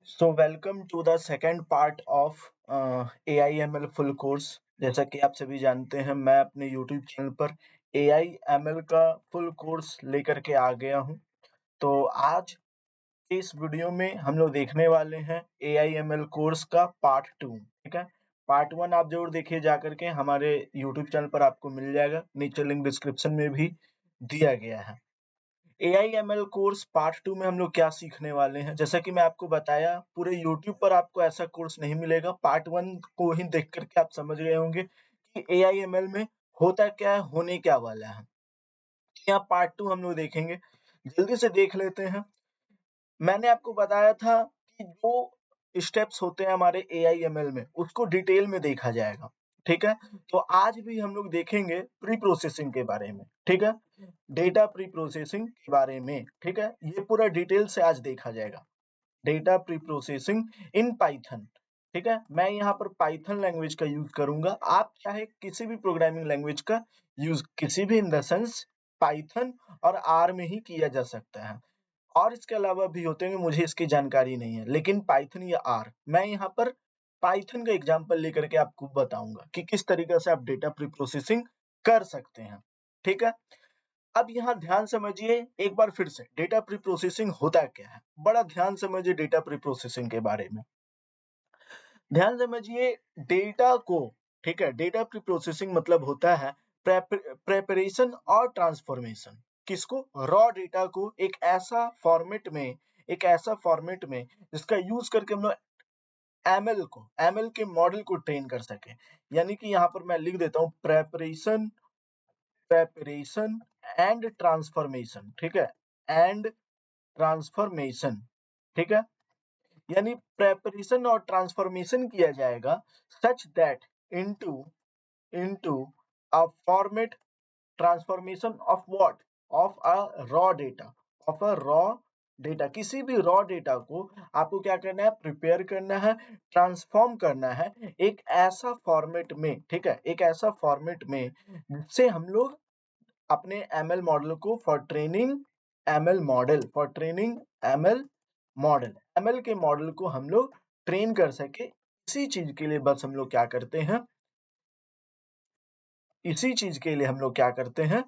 So welcome to the second part of AI ML full course. जैसा कि आप सभी जानते हैं, मैं अपने YouTube चैनल पर AI ML का फुल कोर्स लेकर के आ गया हूं। तो आज के इस वीडियो में हम लोग देखने वाले हैं AI ML कोर्स का पार्ट 2। ठीक है, पार्ट 1 आप जरूर देखिए जा करके, हमारे YouTube चैनल पर आपको मिल जाएगा, नीचे लिंक डिस्क्रिप्शन में भी दिया गया है। AI/ML कोर्स पार्ट 2 में हम लोग क्या सीखने वाले हैं, जैसा कि मैं आपको बताया, पूरे YouTube पर आपको ऐसा कोर्स नहीं मिलेगा। पार्ट 1 को ही देख करके आप समझ गए होंगे कि AI/ML में होता क्या है, होने क्या वाला है। यहाँ पार्ट 2 हम लोग देखेंगे, जल्दी से देख लेते हैं। मैंने आपको बताया था कि जो स्टेप्स होते हैं हमारे AI/ML में, उसको डिटेल में देखा जाएगा। ठीक है, तो आज भी हम लोग देखेंगे प्री प्रोसेसिंग के बारे में। ठीक है, डेटा प्री प्रोसेसिंग के बारे में। ठीक है, ये पूरा डिटेल से आज देखा जाएगा, data pre processing in Python. ठीक है, मैं यहाँ पर पाइथन लैंग्वेज का यूज करूंगा, आप चाहे किसी भी प्रोग्रामिंग लैंग्वेज का यूज, किसी भी इन द सेंस पाइथन और आर में ही किया जा सकता है। और इसके अलावा भी होते हैं, मुझे इसकी जानकारी नहीं है, लेकिन पाइथन या आर, मैं यहाँ पर पाइथन का एग्जांपल लेकर के आपको बताऊंगा कि किस तरीके से आप डेटा प्री प्रोसेसिंग कर सकते हैं। ठीक है, अब यहाँ ध्यान समझिए एक बार फिर से, डेटा प्री प्रोसेसिंग होता क्या है, बड़ा ध्यान समझिए डेटा प्री प्रोसेसिंग के बारे में। ध्यान समझिए डेटा को। ठीक है, डेटा प्री प्रोसेसिंग मतलब होता है प्रेपरेशन और ट्रांसफॉर्मेशन। किसको? रॉ डेटा को एक ऐसा फॉर्मेट में जिसका यूज करके हम लोग एमएल के मॉडल को ट्रेन कर सके। यानी कि यहाँ पर मैं लिख देता हूँ प्रेपरेशन एंड ट्रांसफॉर्मेशन। ठीक है, एंड ट्रांसफॉर्मेशन। ठीक है, यानी प्रेपरेशन और ट्रांसफॉर्मेशन किया जाएगा such that into into a format, transformation of what, of a raw data, of a raw data. किसी भी रॉ डेटा को आपको क्या करना है, प्रिपेयर करना है, ट्रांसफॉर्म करना है एक ऐसा फॉर्मेट में। ठीक है, एक ऐसा फॉर्मेट में जिससे हम लोग अपने एमएल मॉडल को for training ML model, ML के मॉडल को हम लोग ट्रेन कर सके। इसी चीज के लिए बस हम लोग क्या करते हैं, इसी चीज के लिए हम लोग क्या करते हैं,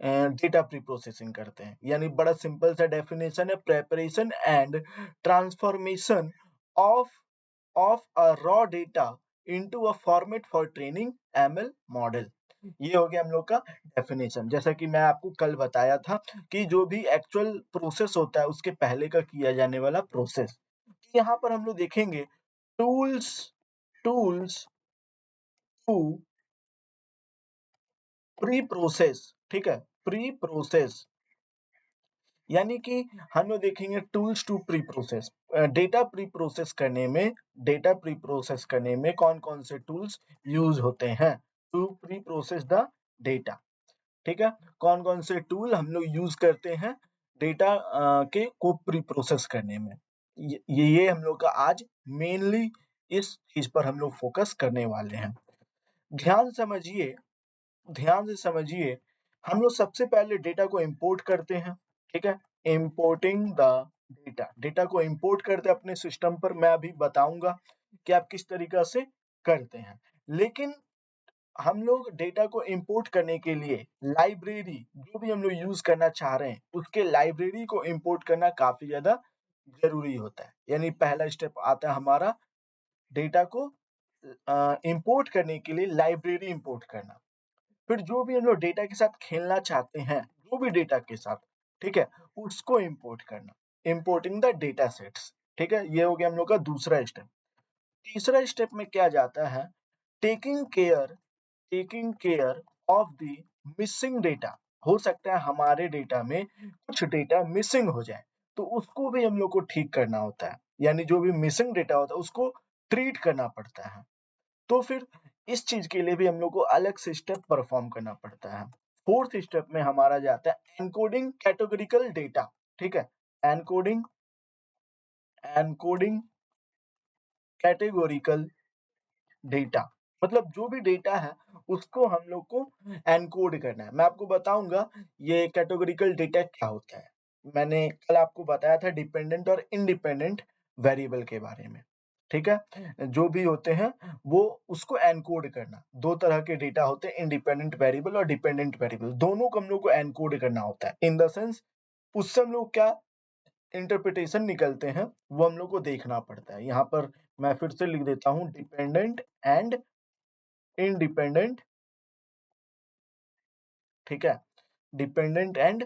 डेटा प्री प्रोसेसिंग करते हैं। यानी बड़ा सिंपल सा डेफिनेशन है, preparation and transformation of of a raw data into a format for training ML model. ये हो गया हम लोग का डेफिनेशन। जैसा कि मैं आपको कल बताया था कि जो भी एक्चुअल प्रोसेस होता है उसके पहले का किया जाने वाला प्रोसेस। यहाँ पर हम लोग देखेंगे tools tools to pre process. ठीक है, प्री प्रोसेस यानी कि हम लोग देखेंगे tools to pre process. Data pre process करने में कौन कौन से टूल्स यूज होते हैं to pre process the data. ठीक है, कौन कौन से टूल हम लोग यूज करते हैं डेटा के को प्री प्रोसेस करने में। ये हम लोग का आज मेनली इस चीज पर हम लोग फोकस करने वाले हैं। ध्यान समझिए, ध्यान से समझिए, हम लोग सबसे पहले डेटा को इंपोर्ट करते हैं। ठीक है, इंपोर्टिंग द डेटा, डेटा को इंपोर्ट करते हैं अपने सिस्टम पर। मैं अभी बताऊंगा कि आप किस तरीका से करते हैं। लेकिन हम लोग डेटा को इंपोर्ट करने के लिए लाइब्रेरी, जो भी हम लोग यूज करना चाह रहे हैं, उसके लाइब्रेरी को इंपोर्ट करना काफी ज्यादा जरूरी होता है। यानी पहला स्टेप आता है हमारा डेटा को इंपोर्ट करने के लिए लाइब्रेरी इंपोर्ट करना। फिर जो भी हम लोग डेटा के साथ खेलना चाहते हैं, जो भी डेटा के साथ, ठीक है, उसको इंपोर्ट करना, इंपोर्टिंग द डेटा सेट्स। ठीक है, ये हो गया हम लोग का दूसरा स्टेप। तीसरा स्टेप में क्या जाता है, taking care taking care of the missing data. हो सकता है हमारे डेटा में कुछ डेटा मिसिंग हो जाए, तो उसको भी हम लोग को ठीक करना होता है। यानी जो भी मिसिंग डेटा होता है उसको ट्रीट करना पड़ता है। तो फिर इस चीज के लिए भी हम लोग को अलग से स्टेप परफॉर्म करना पड़ता है। फोर्थ स्टेप में हमारा जाता है एनकोडिंग कैटेगोरिकल डेटा। ठीक है, एनकोडिंग एनकोडिंग कैटेगोरिकल डेटा, मतलब जो भी डेटा है उसको हम लोग को एनकोड करना है। मैं आपको बताऊंगा ये कैटेगोरिकल डेटा क्या होता है। मैंने कल आपको बताया था डिपेंडेंट और इंडिपेंडेंट वेरिएबल के बारे में, ठीक है? जो भी होते हैं वो उसको एनकोड करना। 2 तरह के डेटा होते हैं, इंडिपेंडेंट वेरिएबल और डिपेंडेंट वेरिएबल, दोनों को हम लोग को एनकोड करना होता है। इन द सेंस उससे हम लोग क्या इंटरप्रिटेशन निकलते हैं, वो हम लोग को देखना पड़ता है। यहाँ पर मैं फिर से लिख देता हूँ डिपेंडेंट एंड इंडिपेंडेंट, ठीक है? डिपेंडेंट एंड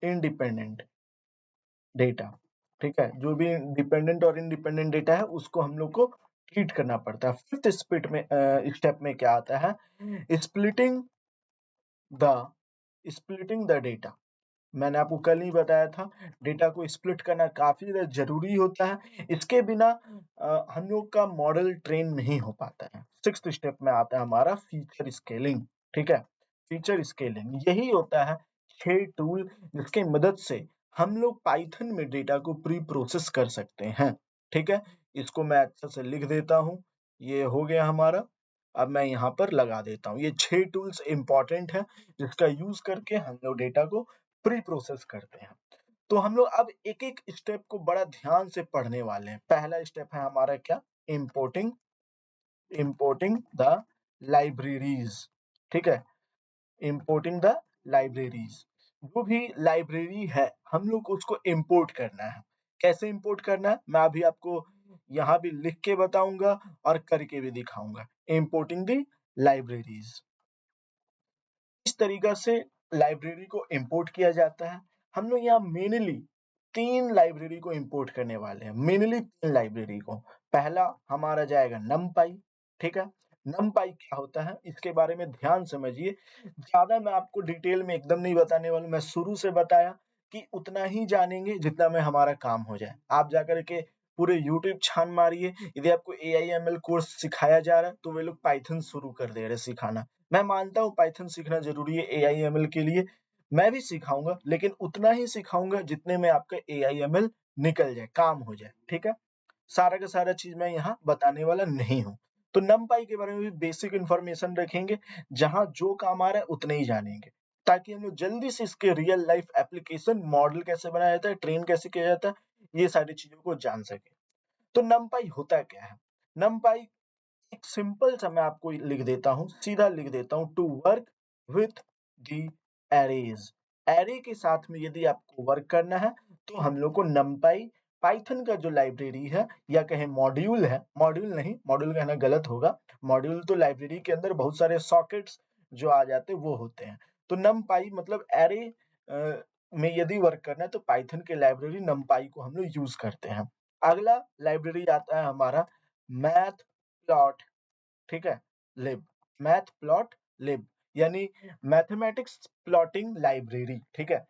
इंडिपेंडेंट डेटा, ठीक है? जो भी डिपेंडेंट और इंडिपेंडेंट डेटा है उसको हम लोग को ट्रीट करना पड़ता है। 5th स्टेप में क्या आता है? Splitting the splitting the data. मैंने आपको कल ही बताया था, डेटा को स्प्लिट करना काफ़ी ज़्यादा ज़रूरी होता है। इसके बिना हम लोग का मॉडल ट्रेन नहीं हो पाता है। 6th स्टेप में आता है हमारा फीचर स्केलिंग, ठीक है? फीचर स्केलिंग यही होता है 6 टूल जिसकी मदद से हम लोग पाइथन में डेटा को प्री प्रोसेस कर सकते हैं, ठीक है? इसको मैं अच्छे से लिख देता हूँ। ये हो गया हमारा। अब मैं यहाँ पर लगा देता हूँ। ये 6 टूल्स इम्पोर्टेंट हैं जिसका यूज़ करके हम लोग डेटा को प्री प्रोसेस करते हैं। तो हम लोग अब एक-एक स्टेप को बड़ा ध्यान से पढ़ने वाले हैं। पहला स्टेप है हमारा क्या? इम्पोर्टिंग इम्पोर्टिंग द लाइब्रेरीज़, ठीक है? Importing the libraries. जो भी लाइब्रेरी है, हम लोग को उसको इम्पोर्ट करना है। कैसे इम्पोर्ट करना है? मैं अभी आपको यहाँ भी लिख के बताऊँगा और करके भी दिखाऊँगा। Importing the libraries. इस तरीक़ा से लाइब्रेरी को इम्पोर्ट किया जाता है। हम लोग यहाँ मेनली 3 लाइब्रेरी को इम्पोर्ट करने वाले हैं, मेनली 3 लाइब्रेरी को। पहला हमारा जाएगा नमपाई, ठीक है? नमपाई क्या होता है, इसके बारे में ध्यान समझिए। ज़्यादा मैं आपको डिटेल में एकदम नहीं बताने वाला हूँ, मैं शुरू से बताया कि उतना ही जानेंगे जितना में हमारा काम हो जाए। आप जाकर के पूरे यूट्यूब छान मारिए, यदि आपको एआई-एमएल कोर्स सिखाया जा रहा है, तो वे लोग पाइथन शुरू कर दे रहे हैं सिखाना। मैं मानता हूँ पाइथन सीखना ज़रूरी है एआई-एमएल के लिए, मैं भी सिखाऊँगा, लेकिन उतना ही सिखाऊँगा जितने में आपका एआई-एमएल निकल जाए, काम हो जाए, ठीक है? सारा का सारा चीज़ मैं यहाँ बताने वाला नहीं हूँ। तो नमपाई के बारे में भी बेसिक इन्फॉर्मेशन रखेंगे, जहाँ जो काम आ रहा है उतने ही जानेंगे, ताकि हम लोग जल्दी से इसके रियल लाइफ एप्लीकेशन मॉडल कैसे बनाया जाता है, ट्रेन कैसे किया जाता है, ये सारी चीज़ों को जान सकें। तो नमपाई होता क्या है? नमपाई एक सिंपल सा मैं आपको लिख देता हूँ, सीधा लिख देता हूँ to work with the arrays. Array के साथ में यदि आपको वर्क करना है, तो हम लोग को नमपाई पाइथन का जो लाइब्रेरी है या कहें मॉड्यूल नहीं, मॉड्यूल कहना गलत होगा। मॉड्यूल तो लाइब्रेरी के अंदर बहुत सारे सॉकेट्स जो आ जाते हैं, वो होते हैं। तो नमपाई मतलब एरे में यदि वर्क करना है, तो पाइथन के लाइब्रेरी नमपाई को हम लोग यूज़ करते हैं। अगला लाइब्रेरी आता है हमारा मैथ प्लॉट, ठीक है? लिब, मैथप्लॉटलिब यानी मैथमेटिक्स प्लॉटिंग लाइब्रेरी, ठीक है?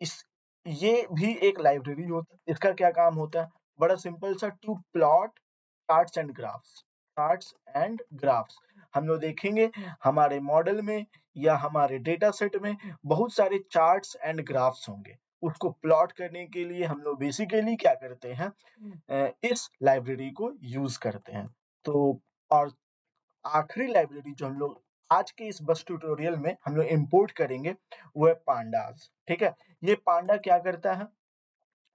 इस ये भी एक लाइब्रेरी होता है। इसका क्या काम होता है? बड़ा सिंपल सा to plot charts and graphs. हम लोग देखेंगे हमारे मॉडल में या हमारे डेटा सेट में बहुत सारे चार्ट्स एंड ग्राफ्स होंगे। उसको प्लॉट करने के लिए हम लोग बेसिकली क्या करते हैं इस लाइब्रेरी को यूज़ करते हैं। तो और आखिरी लाइब्रेरी जो हम लोग आज के इस बस ट्यूटोरियल में हम लोग इम्पोर्ट करेंगे, वो है पांडास, ठीक है? ये पांडा क्या करता है?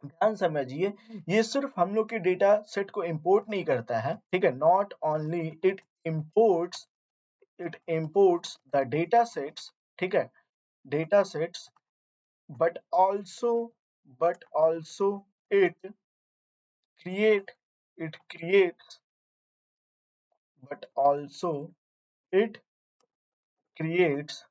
ध्यान समझिए, ये सिर्फ़ हम लोग के डेटा सेट को इम्पोर्ट नहीं करता है, ठीक है? Not only it imports the data sets, ठीक है? Data sets but also but also it create it creates but also it creates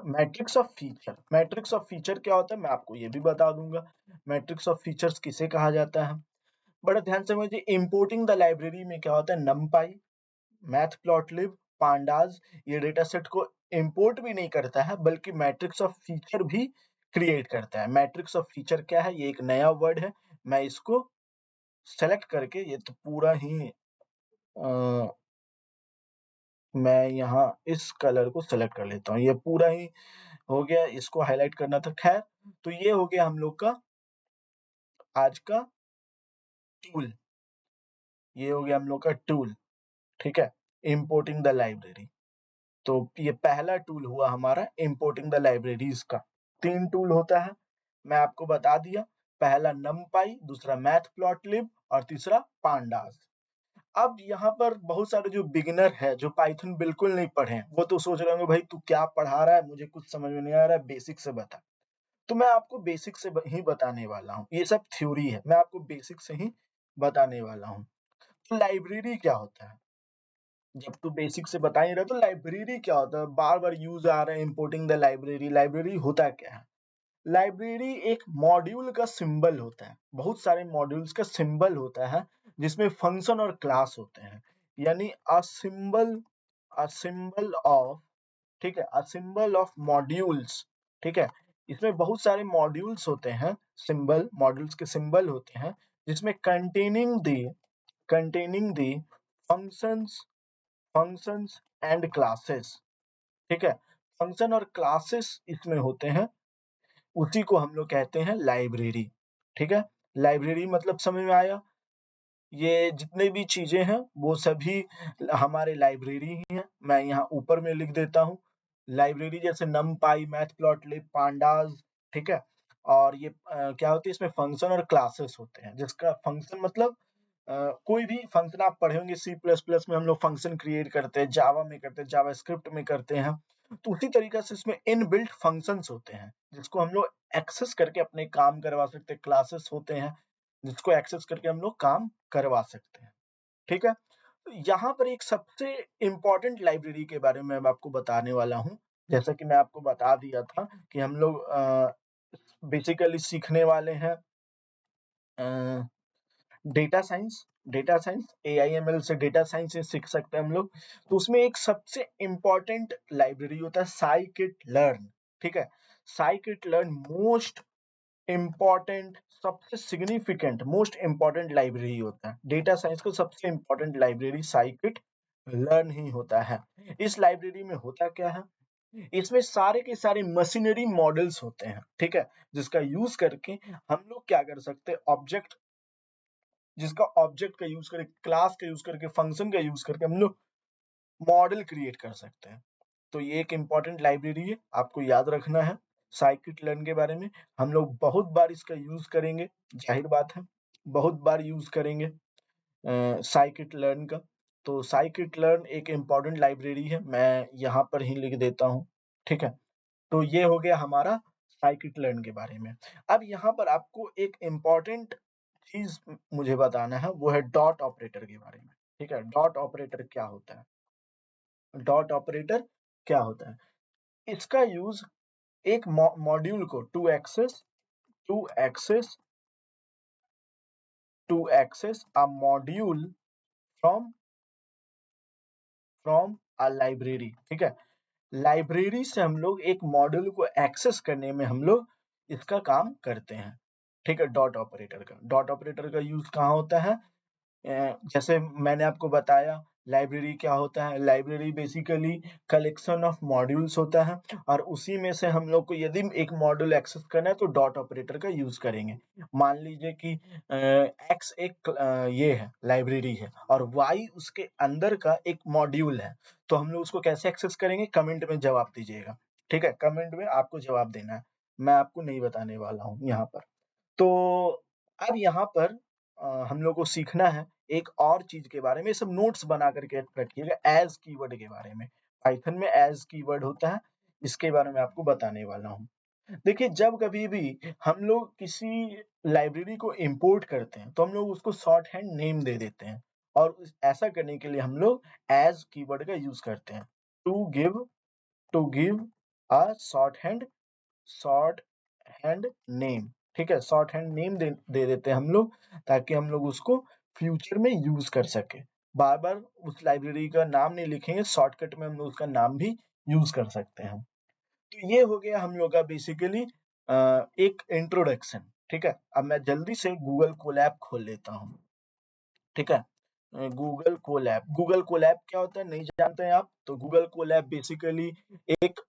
matrix of feature क्या होता है मैं आपको ये भी बता दूंगा। मैट्रिक्स ऑफ फीचर्स किसे कहा जाता है? बड़ा ध्यान से समझिए, इंपोर्टिंग द लाइब्रेरी में क्या होता है, नमपाई, मैथप्लॉटलिब, पांडास, ये डेटा सेट को इंपोर्ट भी नहीं करता है बल्कि मैट्रिक्स ऑफ फीचर भी क्रिएट करता है। मैट्रिक्स ऑफ फीचर क्या है? ये एक नया वर्ड है। मैं इसको सेलेक्ट करके ये तो पूरा ही मैं यहाँ इस कलर को सेलेक्ट कर लेता हूँ। ये पूरा ही हो गया, इसको हाइलाइट करना था। खैर, तो ये हो गया हम लोग का आज का टूल, ये हो गया हम लोग का टूल, ठीक है? Importing the library. तो ये पहला टूल हुआ हमारा इंपोर्टिंग द लाइब्रेरीज़ का। 3 टूल होता है, मैं आपको बता दिया। पहला numpy, दूसरा matplotlib और तीसरा pandas। अब यहाँ पर बहुत सारे जो बिगिनर है, जो पाइथन बिल्कुल नहीं पढ़े हैं, वो तो सोच रहे होंगे भाई तू क्या पढ़ा रहा है, मुझे कुछ समझ में नहीं आ रहा है, बेसिक से बता। तो मैं आपको बेसिक से ही बताने वाला हूँ, ये सब थ्योरी है, मैं आपको बेसिक से ही बताने वाला हूँ। तो लाइब्रेरी क्या होता है? जब तू बेसिक से बता ही रहा, तो लाइब्रेरी क्या होता है? बार-बार यूज़ आ रहा है इंपोर्टिंग द लाइब्रेरी, लाइब्रेरी होता क्या है? लाइब्रेरी एक मॉड्यूल का सिंबल होता है, बहुत सारे मॉड्यूल्स का सिंबल होता है, जिसमें फंक्शन और क्लास होते हैं। यानी अ सिंबल ऑफ, ठीक है, अ सिंबल ऑफ मॉड्यूल्स, ठीक है? इसमें बहुत सारे मॉड्यूल्स होते हैं, मॉड्यूल्स के सिंबल होते हैं, जिसमें containing the functions functions and classes, ठीक है? फंक्शन और क्लासेस इसमें होते हैं, उसी को हम लोग कहते हैं लाइब्रेरी, ठीक है? लाइब्रेरी मतलब समझ में आया? ये जितने भी चीज़ें हैं, वो सभी हमारे लाइब्रेरी ही हैं। मैं यहाँ ऊपर में लिख देता हूँ। लाइब्रेरी जैसे numpy, मैटप्लॉटलिब, पांडास, ठीक है? और ये क्या होती है, इसमें फंक्शन और क्लासेस होते हैं, जिसका फंक्शन मतलब कोई भी फंक्शन आप पढ़े होंगे, सी प्लस प्लस में हम लोग फंक्शन क्रिएट करते हैं, जावा में करते हैं, जावास्क्रिप्ट में करते हैं। तो उसी तरीके से इसमें इनबिल्ट फंक्शंस होते हैं, जिसको हम लोग एक्सेस करके अपने काम करवा सकते हैं। क्लासेस होते हैं, जिसको एक्सेस करके हम लोग काम करवा सकते हैं, ठीक है? तो यहाँ पर एक सबसे इम्पोर्टेंट लाइब्रेरी के बारे में मैं आपको बताने वाला हूँ। जैसा कि मैं आपको बता दिया था कि हम लोग बेसिकली सीखने वाले हैं अ, डेटा साइंस, एआईएमएल से डेटा साइंस से सीख सकते हैं हम लोग। तो उसमें एक सबसे इम्पोर्टेंट लाइब्रेरी होता है scikit-learn, ठीक है? scikit-learn सबसे सिग्निफिकेंट, मोस्ट इम्पोर्टेंट लाइब्रेरी होता है। डेटा साइंस का सबसे इम्पोर्टेंट लाइब्रेरी साइकिट लर्न ही होता है। इस लाइब्रेरी में होता क्या है? इसमें सारे के सारे मशीनरी मॉडल्स होते हैं, ठीक है? जिसका यूज़ करके हम लोग क्या कर सकते हैं, ऑब्जेक्ट का यूज़ करके, क्लास का यूज़ करके, फंक्शन का यूज़ करके हम लोग मॉडल क्रिएट कर सकते हैं। तो ये एक इम्पोर्टेंट लाइब्रेरी है, आपको याद रखना है। scikit-learn के बारे में हम लोग बहुत बार इसका यूज़ करेंगे, ज़ाहिर बात है, बहुत बार यूज़ करेंगे scikit-learn का। तो scikit-learn एक इम्पोर्टेंट लाइब्रेरी है, मैं यहाँ पर ही लिख देता हूँ, ठीक है? तो ये हो गया हमारा scikit-learn के बारे में। अब यहाँ पर आपको एक इम्पोर्टेंट चीज़ मुझे बताना है, वो है डॉट ऑपरेटर के बारे में, ठीक है? डॉट ऑपरेटर क्या होता है? डॉट ऑपरेटर क्या होता है? इसका यूज़ एक मॉड्यूल को to access a module from a library, ठीक है? लाइब्रेरी से हम लोग एक मॉड्यूल को एक्सेस करने में हम लोग इसका काम करते हैं, ठीक है? डॉट ऑपरेटर का यूज़ कहाँ होता है? जैसे मैंने आपको बताया लाइब्रेरी क्या होता है, library basically collection of modules होता है और उसी में से हम लोग को यदि एक मॉड्यूल एक्सेस करना है तो डॉट ऑपरेटर का यूज़ करेंगे। मान लीजिए कि एक्स एक ये है, लाइब्रेरी है और वाई उसके अंदर का एक मॉड्यूल है, तो हम लोग उसको कैसे एक्सेस करेंगे? कमेंट में जवाब दीजिएगा, ठीक है? कमेंट में आपको जवाब देना है, मैं आपको नहीं बताने वाला हूँ यहाँ पर। तो अब यहाँ पर हम लोग को सीखना है एक और चीज़ के बारे में, ये सब नोट्स बना कर के रखिएगा एज़ कीवर्ड के बारे में। पाइथन में एज़ कीवर्ड होता है, इसके बारे में आपको बताने वाला हूँ। देखिए, जब कभी भी हम लोग किसी लाइब्रेरी को इम्पोर्ट करते हैं, तो हम लोग उसको शॉर्ट हैंड नेम दे देते हैं और ऐसा करने के लिए हम लोग एज़ कीवर्ड का यूज़ करते हैं। To give to give a short hand name, ठीक है? शॉर्ट हैंड नेम दे देते हैं हम लोग, ताकि हम लोग उसको फ्यूचर में यूज़ कर सकें। बार-बार उस लाइब्रेरी का नाम नहीं लिखेंगे, शॉर्टकट में हम लोग उसका नाम भी यूज़ कर सकते हैं। तो ये हो गया हम लोग का बेसिकली एक इंट्रोडक्शन, ठीक है? अब मैं जल्दी से गूगल कोलैब खोल लेता हूँ, ठीक है? गूगल कोलैब क्या होता है नहीं जानते हैं आप? तो गूगल कोलैब बेसिकली एक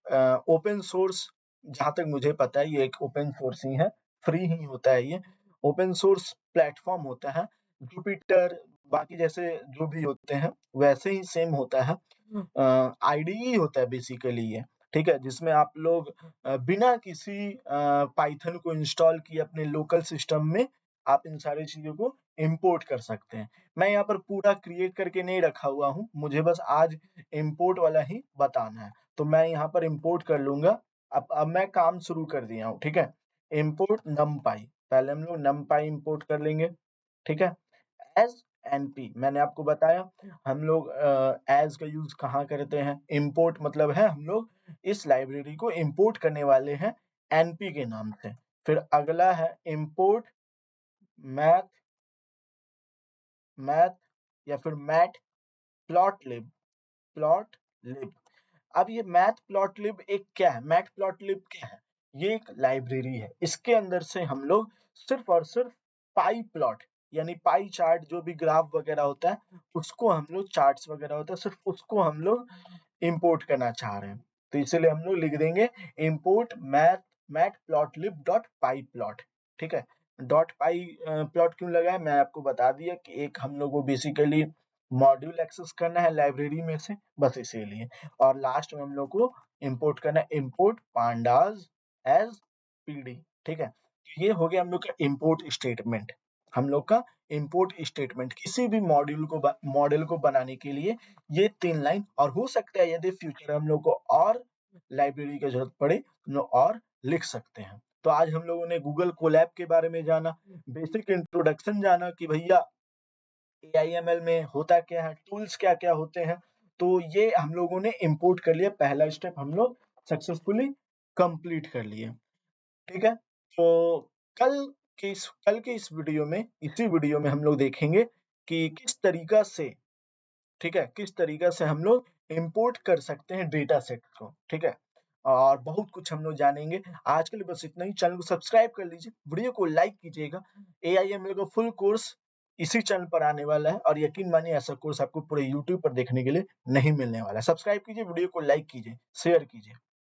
ओपन सोर्स, जहाँ तक मुझे पता है ये एक ओपन सोर्स ही है, फ्री ही होता है ये। ओपन सोर्स प्लेटफ़ॉर्म होता है, जुपिटर बाकी जैसे जो भी होते हैं, वैसे ही सेम होता है। आईडीई होता है बेसिकली ये। ठीक है? जिसमें आप लोग बिना किसी पाइथन को इंस्टॉल किए अपने लोकल सिस्टम में आप इन सारी चीज़ों को इम्पोर्ट कर सकते हैं। मैं यहाँ पर पूरा क्रिएट करके नहीं रखा हुआ हूँ, मुझे बस आज इम्पोर्ट वाला ही बताना है। तो मैं यहाँ पर इम्पोर्ट कर लूँगा। अब मैं काम शुरू कर दिया हूँ, ठीक है? इम्पोर्ट नमपाई, पहले हम लोग नमपाई इम्पोर्ट कर लेंगे, ठीक है? एज़ एनपी मैंने आपको बताया हम लोग एज़ का यूज़ कहाँ करते हैं? इम्पोर्ट मतलब है हम लोग इस लाइब्रेरी को इम्पोर्ट करने वाले हैं एनपी के नाम से। फिर अगला है इम्पोर्ट मैथ मैथ या फिर मैटप्लॉटलिब। अब ये मैटप्लॉटलिब एक क्या है? मैटप्लॉटलिब क्या है? ये एक लाइब्रेरी है। इसके अंदर से हम लोग सिर्फ़ और सिर्फ़ पाई प्लॉट यानी पाई चार्ट जो भी ग्राफ वगैरह होता है, उसको हम लोग चार्ट्स वगैरह होता है, सिर्फ़ उसको हम लोग इम्पोर्ट करना चाह रहे हैं। तो इसीलिए हम लोग लिख देंगे इम्पोर्ट मैटप्लॉटलिब.pyplot, ठीक है? डॉट पाई प्लॉट क्यों लगाया मैं आपको बता दिया कि एक हम लोग को बेसिकली मॉड्यूल एक्सेस करना है लाइब्रेरी में से, बस इसीलिए। और लास्ट में हम लोग को इम्पोर्ट करना है इम्पोर्ट पांडास एज़ पीडी, ठीक है? ये हो गया हम लोग का इम्पोर्ट स्टेटमेंट। हम लोग का इम्पोर्ट स्टेटमेंट किसी भी मॉड्यूल को बनाने के लिए ये 3 लाइन और हो सकता है यदि फ्यूचर हम लोग को और लाइब्रेरी की ज़रूरत पड़े, हम लोग और लिख सकते हैं। तो आज हम लोगों ने गूगल कोलैब के बारे में जाना, बेसिक इंट्रोडक्शन जाना कि भैया एआईएमएल में होता क्या है, टूल्स क्या-क्या होते हैं। तो ये हम लोगों ने इम्पोर्ट कर लिया, पहला स्टेप हम लोग सक्सेसफुली कंप्लीट कर लिए, ठीक है? तो कल के इस वीडियो में इसी वीडियो में हम लोग देखेंगे कि किस तरीक़ा से ठीक है? किस तरीक़ा से हम लोग इम्पोर्ट कर सकते हैं डेटा सेट को, ठीक है? और बहुत कुछ हम लोग जानेंगे। आज के लिए बस इतना ही, चैनल को सब्सक्राइब कर लीजिए, वीडियो को लाइक कीजिएगा। एआईएमएल का फुल कोर्स इसी चैनल पर आने वाला है और यकीन मानिए ऐसा कोर्स आपको पूरे यूट्यूब पर देखने के लिए नहीं मिलने वाला है। सब्सक्राइब कीजिए, वीडियो को लाइक कीजिए, शेयर कीजिए।